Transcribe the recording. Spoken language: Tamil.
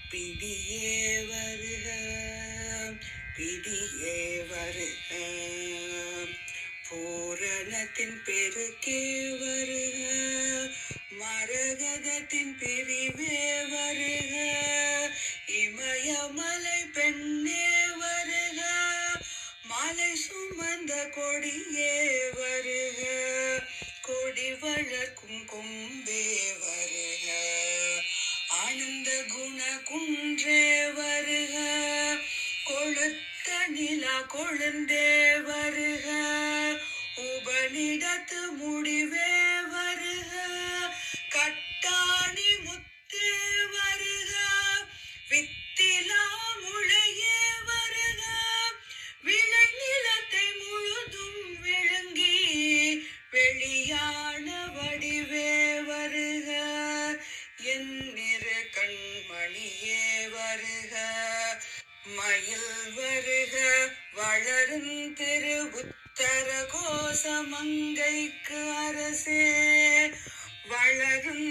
பிடியே வருக பிடியே வருக பூரணத்தின் பெருக்கே வருக மரகதத்தின் பிரிவே வருக இமயமலை பெண்ணே வருக மலை சுமந்த கொடியே வருக கொடி வளர்க்கும் கொம்பே வருக ஆனந்த குண குன்றே வருக கொளுத்த நிலா கொழுந்தே வருக உபனிடத்து முடிவே வருக கட்டாணி முத்தே வருக வித்திலா முளையே வருக விளை நிலத்தை முழுதும் விழுங்கி வெளியான வடிவே வருக என் நிறு கண்மணியே வருக மயில் வருக வளரும் திரு உத்தர கோசமங்கைக்கு அரசே வளரும்